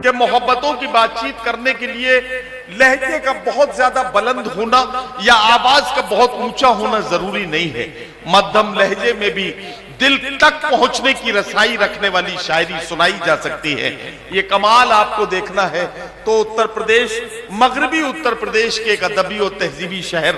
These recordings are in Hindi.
कि मोहब्बतों की बातचीत करने के लिए लहजे का बहुत ज्यादा बुलंद होना या आवाज का बहुत ऊंचा होना जरूरी नहीं है। मध्यम लहजे में भी दिल तक पहुंचने की रसाई रखने वाली शायरी सुनाई जा सकती है। ये कमाल आपको देखना है तो उत्तर प्रदेश, मगरबी उत्तर प्रदेश के एक अदबी और तहजीबी शहर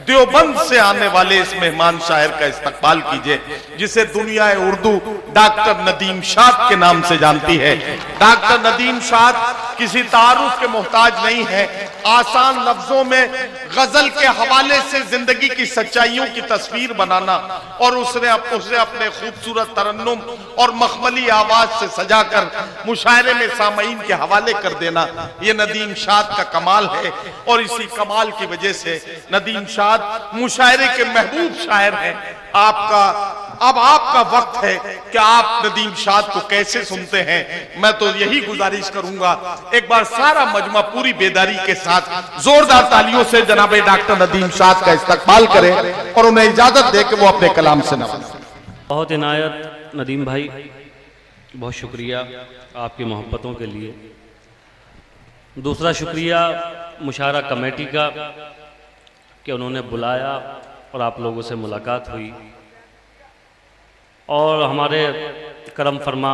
देवबंद से आने वाले इस मेहमान शायर का इस्तकबाल कीजिए, जिसे दुनिया उर्दू डॉक्टर नदीम शाद के नाम से जानती है। डॉक्टर नदीम शाद किसी तारुफ के मोहताज नहीं है। आसान लफ्जों में गजल के हवाले से जिंदगी की सच्चाइयों की तस्वीर बनाना और उसे अपने खूबसूरत तरन्नुम और मखमली आवाज से सजाकर मुशायरे में सामईन के हवाले कर देना, यह नदीम शाद का कमाल है। और इसी कमाल की वजह से नदीम शाद मुशायरे के महबूब शायर हैं। अब आपका वक्त है कि आप नदीम शाद को कैसे सुनते हैं। मैं तो यही गुजारिश करूंगा, एक बार सारा मजमा पूरी बेदारी के साथ जोरदार तालियों से जनाब डॉक्टर नदीम शाद का इस्तकबाल करें और उन्हें इजाजत दे के वो अपने कलाम से नवाजें। बहुत इनायत नदीम भाई, बहुत शुक्रिया आपकी मोहब्बतों के लिए। दूसरा शुक्रिया मुशायरा कमेटी का कि उन्होंने बुलाया और आप लोगों से मुलाकात हुई, और हमारे करम फरमा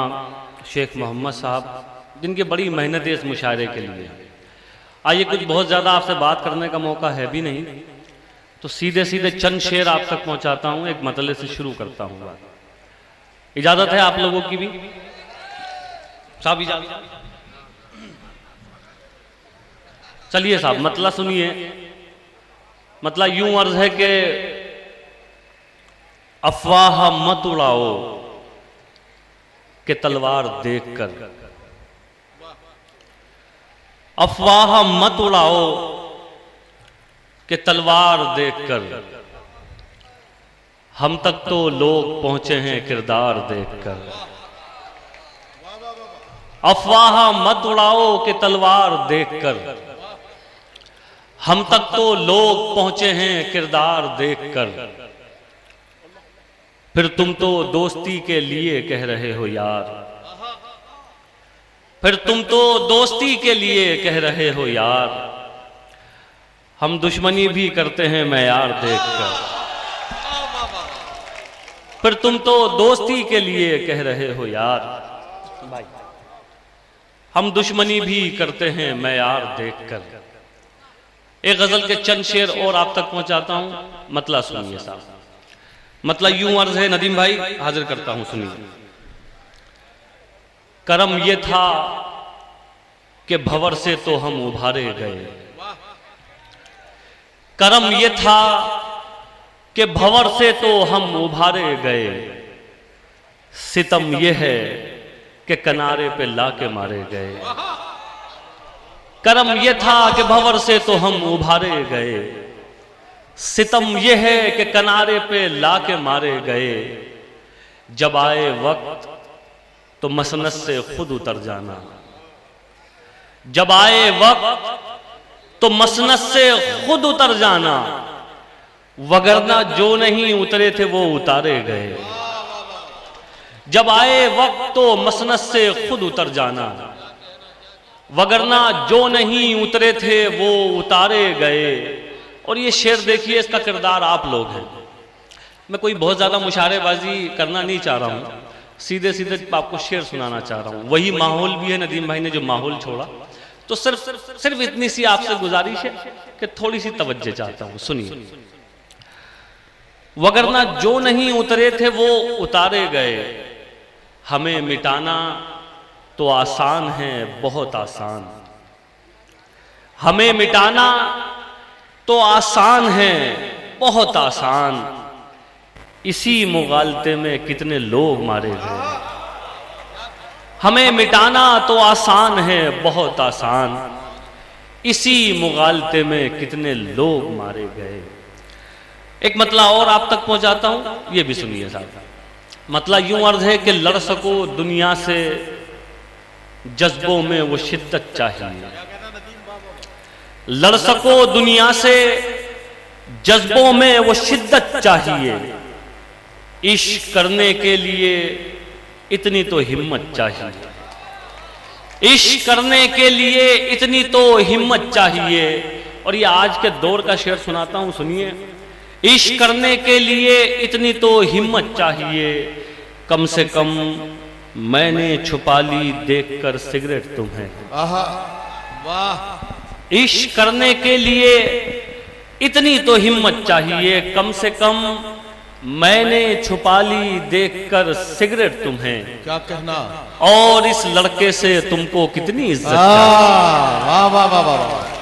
शेख मोहम्मद साहब जिनकी बड़ी मेहनत है इस मुशायरे के लिए। आइए, कुछ बहुत ज़्यादा आपसे बात करने का मौका है भी नहीं, तो सीधे सीधे चंद शेर आप तक पहुंचाता हूं। एक मतले से शुरू करता हूं बात, इजाजत है आप लोगों की भी? साहब इजाजत? चलिए साहब, मतला सुनिए। मतला यूं अर्ज है कि अफवाह मत उड़ाओ कि तलवार देखकर, अफवाह मत उड़ाओ कि तलवार देखकर, हम तक तो लोग पहुंचे हैं किरदार देखकर। अफवाह मत उड़ाओ कि तलवार देखकर, हम तक तो लोग पहुंचे हैं किरदार देखकर। फिर तुम तो दोस्ती के लिए कह रहे हो यार, फिर तुम तो दोस्ती के लिए कह रहे हो यार, हम दुश्मनी भी करते हैं मैयार देखकर। फिर तुम तो दोस्ती के लिए कह रहे हो यार, हम दुश्मनी भी करते हैं मैयार देखकर। एक गजल के चंद शेर और आप तक पहुंचाता हूं, मतला सुनिए साहब। मतला यूं अर्ज है नदीम भाई, हाजिर करता हूं, सुनिए। करम ये था कि भंवर से तो हम उभारे गए, करम ये था कि भंवर से तो हम उभारे गए, सितम ये है कि किनारे पे लाके मारे गए। करम ये था कि भंवर से तो हम उभारे गए, सितम ये है कि किनारे पे लाके मारे गए। जब आए वक्त तो मसनद से खुद उतर जाना, जब आए वक्त तो मसनद से खुद उतर जाना, वगरना जो नहीं उतरे थे वो उतारे गए। जब आए वक्त तो मसनद से खुद उतर जाना, वगरना जो नहीं उतरे थे वो उतारे गए। और ये शेर देखिए, इसका किरदार आप लोग हैं। मैं कोई बहुत ज़्यादा मुशायरेबाजी करना नहीं चाह रहा हूँ, सीधे सीधे आपको शेर सुनाना चाह रहा हूँ। वही माहौल भी है, नदीम भाई ने जो माहौल छोड़ा, तो सिर्फ इतनी सी आपसे गुजारिश है कि थोड़ी सी तवज्जो चाहता हूँ, सुनिए। वगरना जो नहीं उतरे थे वो उतारे गए, हमें मिटाना तो आसान है बहुत आसान, हमें मिटाना तो आसान है बहुत आसान, इसी मुगालते में कितने लोग मारे गए। हमें मिटाना तो आसान है बहुत आसान, इसी मुगालते में कितने लोग मारे गए। एक मतला और आप तक पहुंचाता हूं, ये भी सुनिए साहब। मतला यूं अर्ज है कि लड़ सको दुनिया से जज्बों में वो शिद्दत चाहिए, लड़ सको दुनिया से जज्बों में वो शिद्दत चाहिए, इश्क करने के लिए इतनी तो हिम्मत चाहिए, इश्क करने के लिए इतनी तो हिम्मत चाहिए। और ये आज के दौर का शेर सुनाता हूं, सुनिए। इश्क करने के लिए इतनी तो हिम्मत चाहिए, कम से कम मैंने छुपा ली देखकर सिगरेट तुम्हें। वाह। इश्क करने के लिए इतनी तो हिम्मत चाहिए, कम से कम मैंने छुपा ली देखकर सिगरेट तुम्हें। क्या कहना। और इस लड़के से तुमको कितनी इज्जत वाह वाह वाह वाह वाह।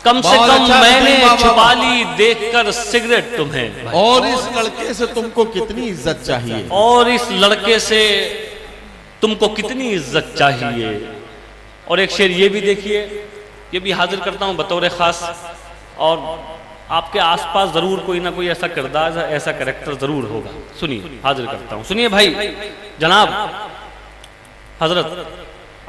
कम से बहुत कम अच्छा मैंने नदीम, वाह, वाह, छुपा ली देखकर सिगरेट तुम्हें। और इस लड़के से तुमको कितनी इज्जत चाहिए। और इस लड़के से तुमको कितनी इज्जत चाहिए। और एक शेर ये भी देखिए, ये भी हाजिर करता हूं बतौर खास। और आपके आसपास जरूर कोई ना कोई ऐसा किरदार, ऐसा कैरेक्टर जरूर होगा। सुनिए, हाजिर करता हूं, सुनिए भाई। जनाब हजरत,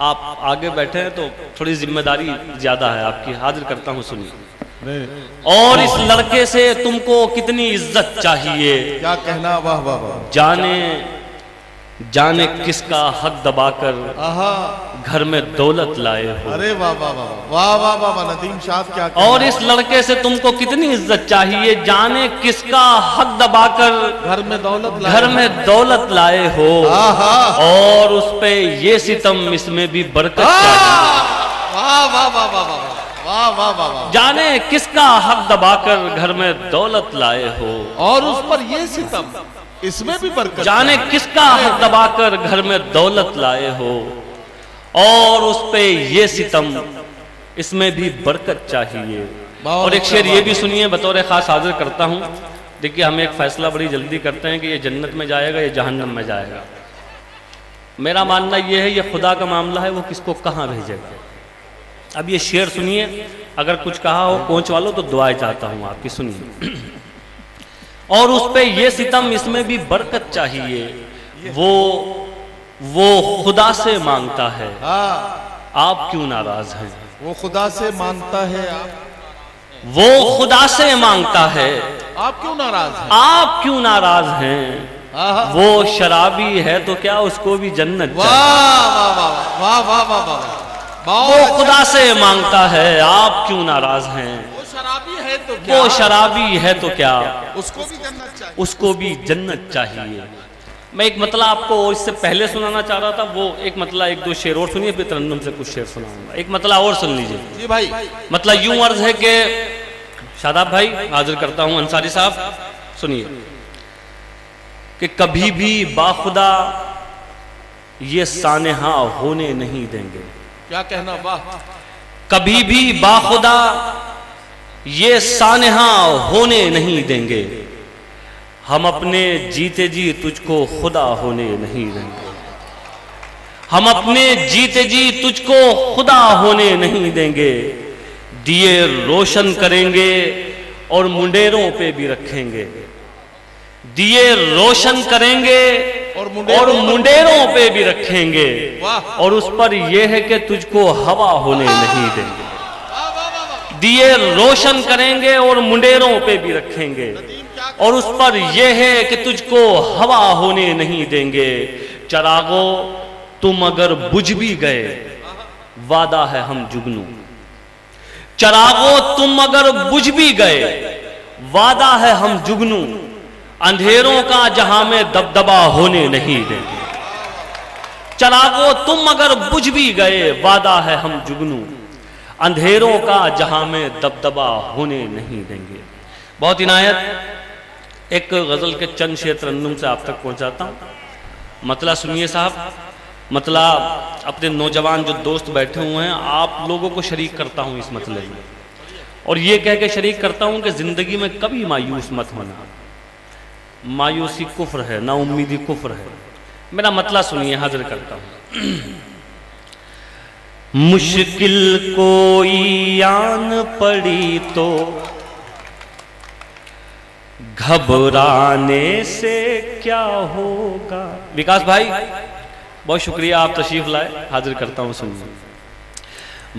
आप आगे बैठे हैं तो थोड़ी जिम्मेदारी ज्यादा है आपकी। हाजिर करता हूं, सुनिए। और इस लड़के से तुमको कितनी इज्जत चाहिए। क्या कहना। वाह वाह वाह। जाने जाने किसका हक दबाकर आहा। घर में दौलत लाए हो। अरे वाह वाह वाह वाह वाह वाह वाह। नदीम साहब क्या कहना। और इस लड़के से तुमको कितनी इज्जत चाहिए, जाने किसका हक दबाकर घर में दौलत लाए। घर में दौलत लाए हो। आहा। और उस पे ये सितम, इसमें भी बरकत चाहिए। वाह वाह वाह वाह वाह वाह वाह वाह वाह। जाने किसका हक दबाकर घर में दौलत लाए हो। और उस पर ये सितम, इसमें भी बरकत। जाने किसका हक दबाकर घर में दौलत लाए हो। और उस पे ये सितम, इसमें भी बरकत चाहिए। और एक शेर ये भी सुनिए, बतौर खास हाजिर करता हूं। देखिए, हम एक फैसला बड़ी जल्दी करते हैं कि ये जन्नत में जाएगा या जहन्नम में जाएगा। मेरा मानना ये है, ये खुदा का मामला है, वो किसको कहां भेजेगा। अब ये शेर सुनिए, अगर कुछ कहा हो कोच वालों तो दुआएं चाहता हूं आपकी, सुनिए। और उस पे ये सितम, इसमें भी बरकत चाहिए। वो खुदा से मांगता है, आप क्यों नाराज हैं। वो खुदा से मांगता है, वो खुदा से मांगता है, आप क्यों नाराज हैं। आप क्यों नाराज हैं। वो शराबी है तो क्या उसको भी जन्नत वाह वाह वाह वाह वाह वाह वाह। वो खुदा से मांगता है, आप क्यों नाराज हैं। वो शराबी है तो क्या। वो शराबी है तो क्या उसको भी जन्नत चाहिए। उसको भी जन्नत चाहिए। मैं एक मतलब आपको इससे पहले सुनाना चाह रहा था, वो एक मतलब एक दो शेर और सुनिए, फिर तरन्नुम से कुछ शेर सुनाऊंगा। एक मतलब और सुन लीजिए जी भाई। मतलब यूं अर्ज है कि शादाब भाई, हाजिर करता हूं अंसारी साहब, सुनिए कि कभी भी बाखुदा ये सानेहा होने नहीं देंगे। क्या कहना। वाह। कभी भी बाखुदा ये सानेहा होने नहीं देंगे। हम अपने जीते जी तुझको खुदा होने नहीं देंगे। हम अपने जीते जी तुझको खुदा होने नहीं देंगे। दिए रोशन करेंगे और मुंडेरों पे भी रखेंगे। दिए रोशन करेंगे और मुंडेरों पे भी रखेंगे। और उस पर यह है कि तुझको हवा होने नहीं देंगे। दिए रोशन करेंगे और मुंडेरों पे भी रखेंगे। और उस पर यह है कि तुझको हवा होने नहीं देंगे। चरागो तुम अगर बुझ भी गए, वादा है हम जुगनू। चरागो तुम अगर बुझ भी गए, वादा है हम जुगनू। अंधेरों का जहां में दबदबा होने नहीं देंगे। चरागो तुम अगर बुझ भी गए, वादा है हम जुगनू। अंधेरों का जहां में दबदबा होने नहीं देंगे। बहुत इनायत एक गजल के चंद शेर तरन्नुम से आप तक पहुंचाता हूं। मतलब सुनिए साहब, मतलब अपने नौजवान जो दोस्त बैठे हुए हैं, आप लोगों को शरीक करता हूं इस मतले में। और ये कह के शरीक करता हूं कि जिंदगी में कभी मायूस मत होना। मायूसी कुफ्र है, ना उम्मीदी कुफ्र है। मेरा मतलब सुनिए, हाजिर करता हूं। मुश्किल कोई आन पड़ी तो घबराने से क्या होगा। विकास भाई बहुत शुक्रिया, आप तशरीफ लाए, हाजिर करता हूं, सुनिए।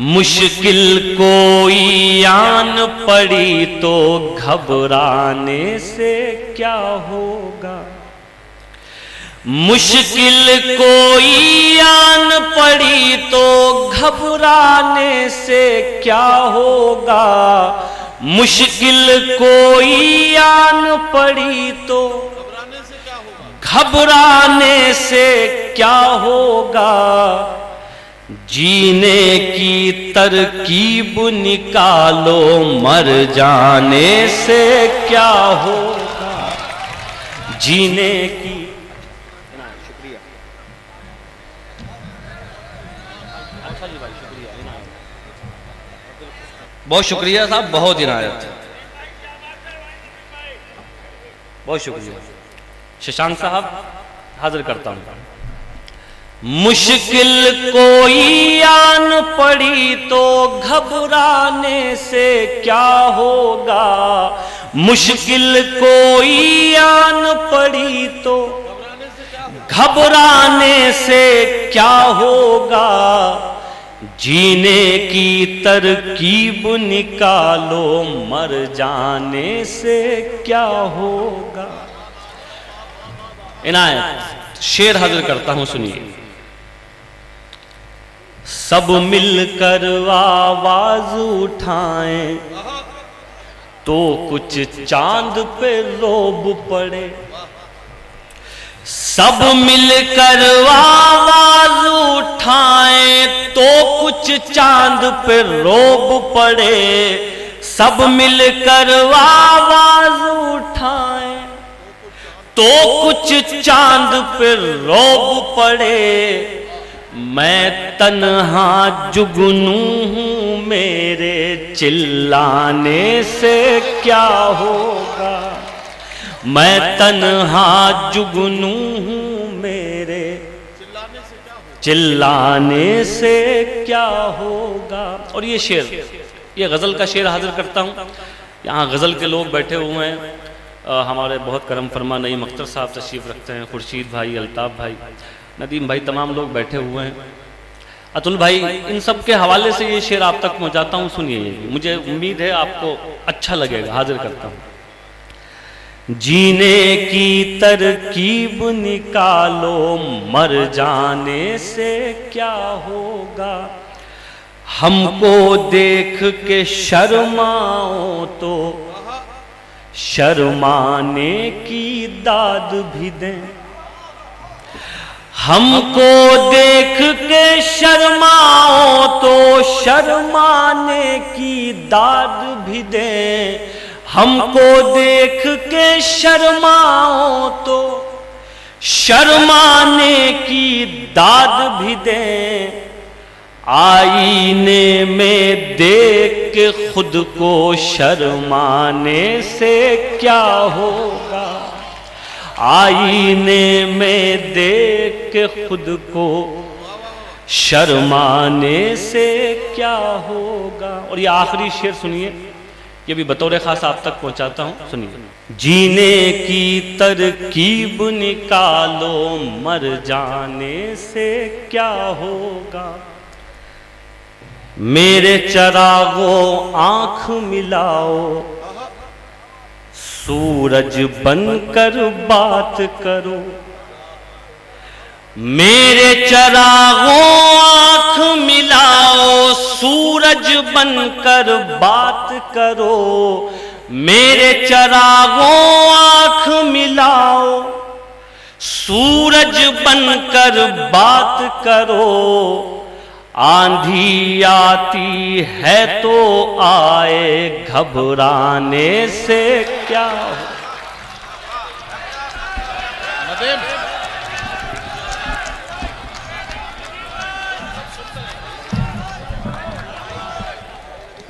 मुश्किल कोई आन पड़ी तो घबराने से क्या होगा। मुश्किल कोई आन पड़ी तो घबराने से क्या होगा, मुश्किल कोई आन पड़ी तो घबराने से क्या होगा, जीने की तरकीब निकालो मर जाने से क्या होगा, जीने की। बहुत शुक्रिया साहब, बहुत इनायत, बहुत शुक्रिया। शशांक साहब हाजिर करता हूं। मुश्किल कोई आन पड़ी तो घबराने से क्या होगा, मुश्किल कोई आन पड़ी तो घबराने से क्या होगा, जीने की तरकीब निकालो मर जाने से क्या होगा। इनायत शेर हाजिर करता हूं, सुनिए। सब मिलकर आवाज उठाएं तो कुछ चांद पे रोब पड़े, सब मिलकर आवाज उठाएं तो कुछ चांद पे रोब पड़े, सब मिलकर आवाज उठाएं तो कुछ चांद पे रोब पड़े, मैं तन्हा जुगनू हूं मेरे चिल्लाने से क्या होगा, मैं तन्हा जुगनू हूं मेरे चिल्लाने से क्या होगा। और ये शेर, ये गज़ल का शेर हाजिर करता हूँ। यहाँ गज़ल के लोग बैठे हुए हैं, हमारे बहुत करम फरमा नईम अख्तर साहब तशरीफ़ रखते हैं, खुर्शीद भाई, अल्ताफ़ भाई, नदीम भाई, तमाम लोग बैठे हुए हैं, अतुल भाई, इन सब के हवाले से ये शेर आप तक पहुँचाता हूँ। सुनिए, मुझे उम्मीद है आपको अच्छा लगेगा। हाजिर करता हूँ। जीने की तरकीब निकालो मर जाने से क्या होगा, हमको देख के शर्माओ तो शर्माने की दाद भी दें, हमको देख के शर्माओ तो शर्माने की दाद भी दें, हमको देख के शर्माओ तो शर्माने की दाद भी दें, आईने में देख के खुद को शर्माने से क्या होगा, आईने में देख के खुद को शर्माने से क्या होगा। और ये आखिरी शेर सुनिए, ये भी बतौर खास आप तक पहुंचाता हूं, सुनिए। जीने की तरकीब निकालो मर जाने से क्या होगा, मेरे चरागों आंख मिलाओ, सूरज बनकर बात करो, मेरे चरागों आंख मिलाओ, सूरज बनकर बात करो, मेरे चरागों आंख मिलाओ, सूरज बनकर बात करो, आंधी आती है तो आए घबराने से क्या हो।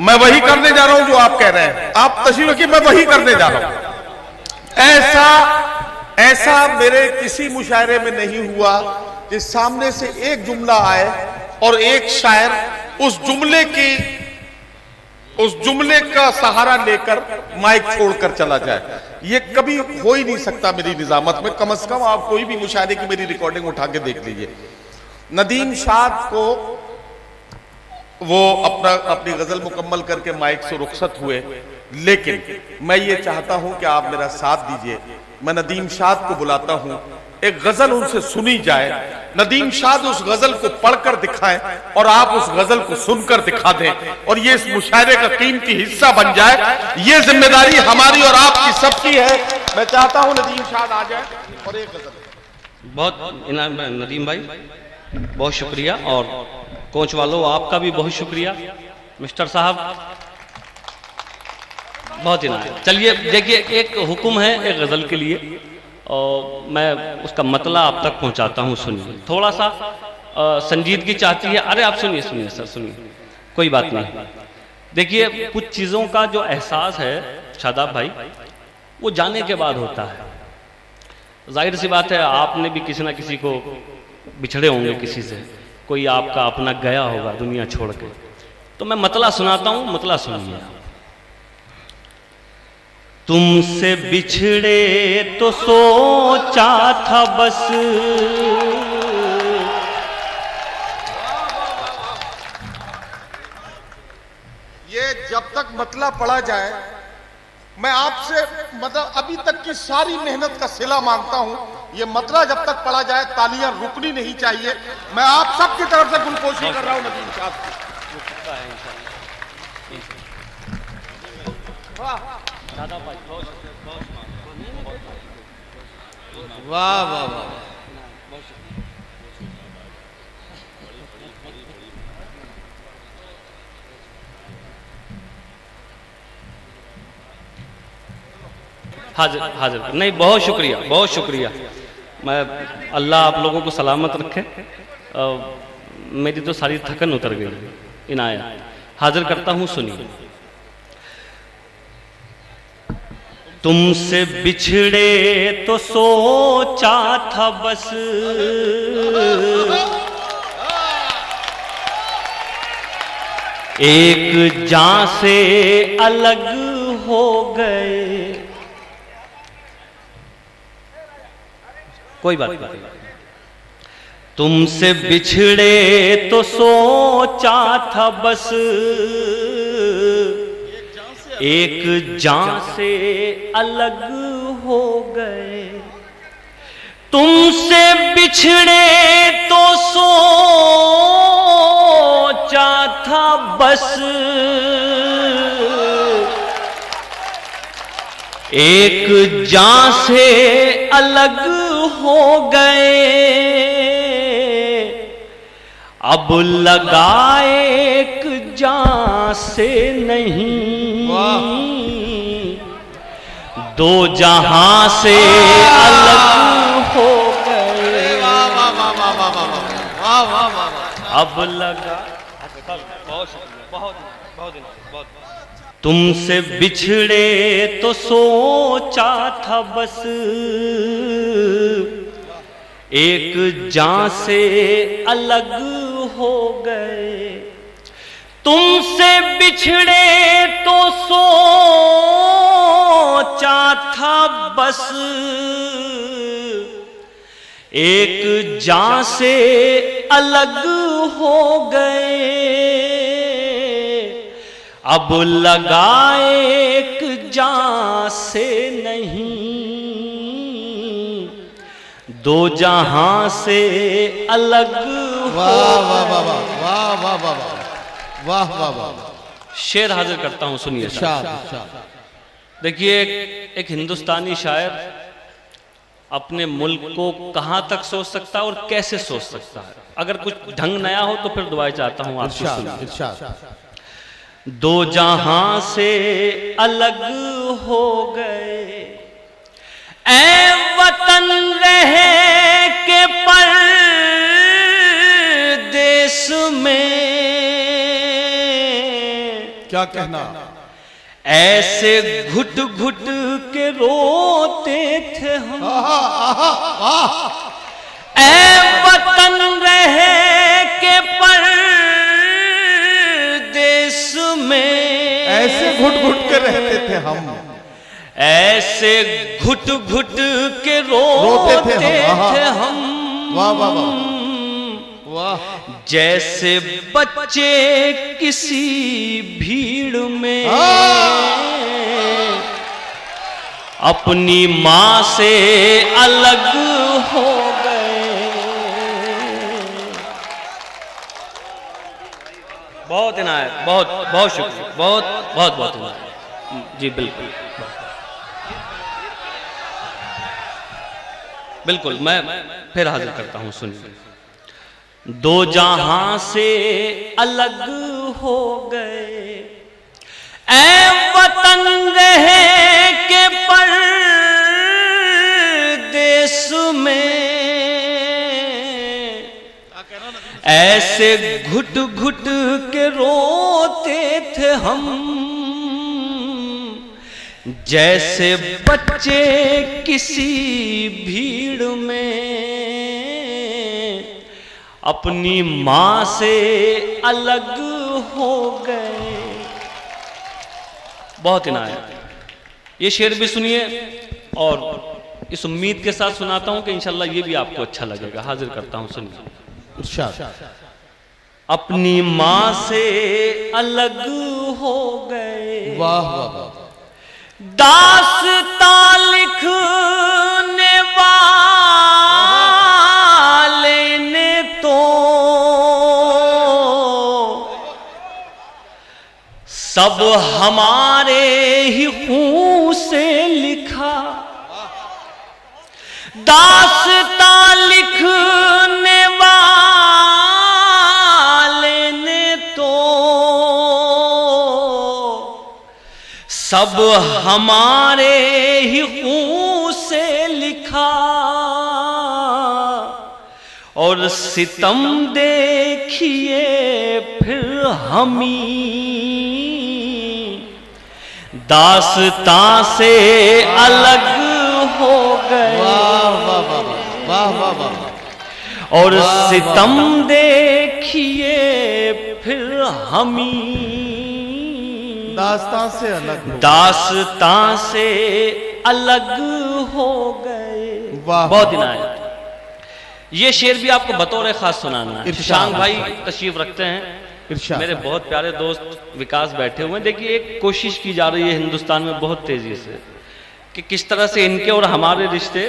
मैं वही करने जा रहा हूं जो आप कह रहे हैं, आप तशरीफ रखिए, मैं वही करने जा रहा हूं। ऐसा मेरे किसी मुशायरे में नहीं हुआ कि सामने से एक जुमला आए और एक शायर उस जुमले का सहारा लेकर माइक छोड़कर चला जाए। ये कभी हो ही नहीं सकता मेरी निजामत में। कम से कम आप कोई भी मुशायरे की मेरी रिकॉर्डिंग उठा के देख लीजिए। नदीम शाद को वो अपनी गजल मुकम्मल करके माइक से रुखसत हुए, लेकिन मैं ये चाहता हूं कि आप मेरा साथ दीजिए। मैं नदीम शाद को बुलाता हूं, एक गजल उनसे सुनी जाए, नदीम शाद उस गजल को पढ़कर दिखाएं और आप उस गजल को सुनकर दिखा दें और ये इस मुशायरे का कीमती हिस्सा बन जाए। ये जिम्मेदारी हमारी और आपकी सबकी है। मैं चाहता हूं नदीम शाद आ जाए और एक गजल। बहुत इनाम नदीम भाई, बहुत शुक्रिया। और कोच वालों आपका भी बहुत शुक्रिया। मिस्टर साहब बहुत इनाम। चलिए देखिए, एक हुक्म है एक गजल के लिए और मैं उसका मतलब आप तक पहुंचाता हूं। सुनिए, थोड़ा सा संजीदगी चाहती है। अरे आप सुनिए सुनिए सर, सुनिए, कोई बात नहीं। देखिए, कुछ चीज़ों का जो एहसास है शादाब भाई, वो जाने के बाद होता है। जाहिर सी बात है, आपने भी किसी ना किसी को बिछड़े होंगे, किसी से कोई आपका अपना गया होगा दुनिया छोड़ के। तो मैं मतला सुनाता हूं, मतला सुनिए। तुमसे बिछड़े तो सोचा था बस, ये जब तक मतला पढ़ा जाए, मैं आपसे मतलब अभी तक की सारी मेहनत का सिला मांगता हूं। ये मतला जब तक पढ़ा जाए तालियां रुकनी नहीं चाहिए। मैं आप सबकी तरफ से गुलकोशी कर रहा हूं नदीम साहब। वाह वाह वाह। हाजिर हाजिर। नहीं, बहुत शुक्रिया, बहुत शुक्रिया। मैं अल्लाह आप लोगों को सलामत रखे। मेरी तो सारी थकन उतर गई। इनाया हाजिर करता हूँ, सुनिए। तुमसे बिछड़े तो सोचा था बस, एक जान से अलग हो गए। कोई बात नहीं। तुमसे बिछड़े तो सोचा था बस, एक जान से अलग हो गए। तुमसे बिछड़े तो सोचा था बस, एक जान से अलग हो गए। अब लगाए एक जान से नहीं, दो जहां से अलग हो गए। अब लगा तुमसे बिछड़े तो सोचा था बस, एक जान से अलग हो गए। तुमसे बिछड़े तो सोचा था बस, एक जान से अलग हो गए। अब लगाए एक जान से नहीं, दो जहां से अलग हो। वाह वाह वाह। शेर हाजिर करता हूं, सुनिए। देखिए, एक हिंदुस्तानी शायर अपने मुल्क को कहां तक सोच सकता है और कैसे सोच सकता है। अगर कुछ ढंग नया हो तो फिर दुआएं चाहता हूं आपसे सुनिए। दो जहां से अलग हो गए, ऐ वतन रहे के परदेस में। क्या कहना, ऐसे घुट घुट के रोते थे हम। ऐ वतन रहे के परदेस में, ऐसे घुट घुट के रहते थे हम। ऐसे घुट घुट के रोते थे हम। वाह वाह वाह। जैसे बच्चे किसी भीड़ में अपनी माँ से अलग हो बहुत इनायत, बहुत बहुत शुक्रिया, बहुत बहुत बहुत इनायत जी। बिल्कुल बिल्कुल, मैं फिर हाजिर करता हूँ। सुनिए। दो जहां से अलग हो गए, ऐ वतन रहे के परदेस में, ऐसे घुट घुट के रोते थे हम, जैसे बच्चे किसी भीड़ में अपनी माँ से अलग हो गए। बहुत इनायत। ये शेर भी सुनिए और इस उम्मीद के साथ सुनाता हूं कि इंशाल्लाह ये भी आपको अच्छा लगेगा। हाजिर करता हूं, सुनिए। अपनी माँ से अलग हो गए, वाह वाह वाह, दास्तां लिखने वाले ने तो सब हमारे ही खून से लिखा, दास्तां लिखने वाले ने तो सब हमारे ही खून से लिखा, और सितम देखिए फिर हमी दास्तां से अलग हो गए। वाह वाह वाह वाह वाह वाह, और सितम देखिए फिर हमी दास्तां से अलग हो, दास्तां से अलग हो गए। वाह। बहुत इनायत। ये शेर भी आपको बतौर खास सुनाना है। शशांक भाई तशरीफ रखते हैं, इरशाद। मेरे बहुत प्यारे दोस्त विकास बैठे हुए हैं। देखिए, एक कोशिश की जा रही है हिंदुस्तान में बहुत तेजी से कि किस तरह से इनके और हमारे रिश्ते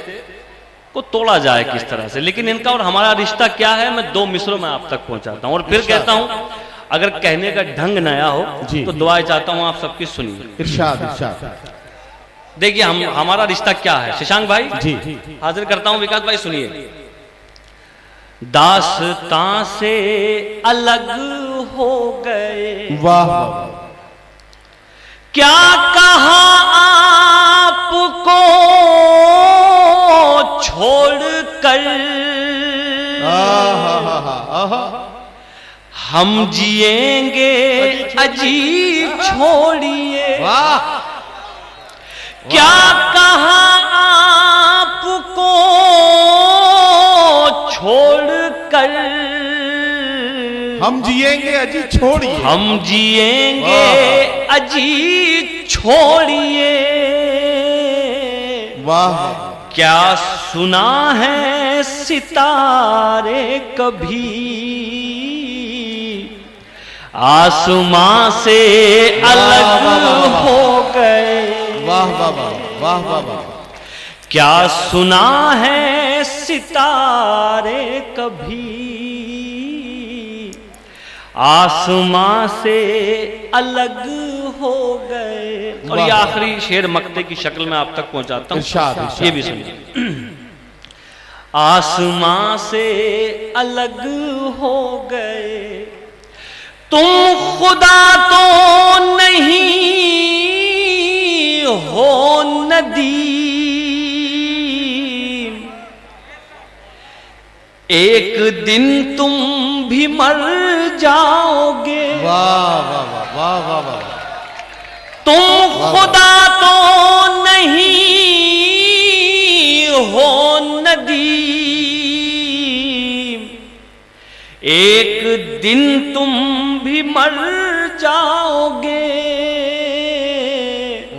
को तोड़ा जाए, किस तरह से। लेकिन इनका और हमारा रिश्ता क्या है, मैं 2 मिसरों में आप तक पहुंचाता हूं। और फिर कहता हूं, अगर कहने का ढंग नया हो तो दुआएं चाहता हूं आप सबकी सुनिए। इरशाद इरशाद। देखिए, हमारा रिश्ता क्या है। शशांक भाई जी, हाजिर करता हूं, विकास भाई सुनिए। दास्तां से अलग हो गए, वाह वाह, क्या कहा आपको छोड़कर, हम जिएंगे अजी छोड़िए। वाह, क्या कहा आपको छोड़कर, हम जिएंगे अजी छोड़िए, हम जिएंगे अजी छोड़िए। वाह, क्या सुना है सितारे कभी आसमां से अलग हो गए। वाह वाह वाह वाह वाह वाह, क्या सुना है सितारे कभी आसमां से अलग हो गए। और ये आखिरी शेर मक्ते की शक्ल में आप तक पहुंचाता हूं, ये भी सुनिए। आसमां से अलग हो गए, तुम खुदा तो नहीं हो नदी, एक दिन तुम भी मर जाओगे। वाह वाह वाह वाह वाह, तुम खुदा तो नहीं हो नदी, एक दिन तुम भी मर जाओगे।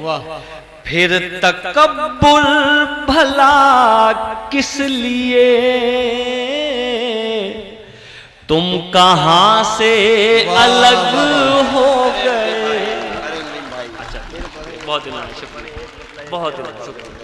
वाह, फिर तकब्बुर भला किस लिए, तुम कहां से अलग हो गए। अच्छा, बहुत शुक्रिया, बहुत शुक्रिया।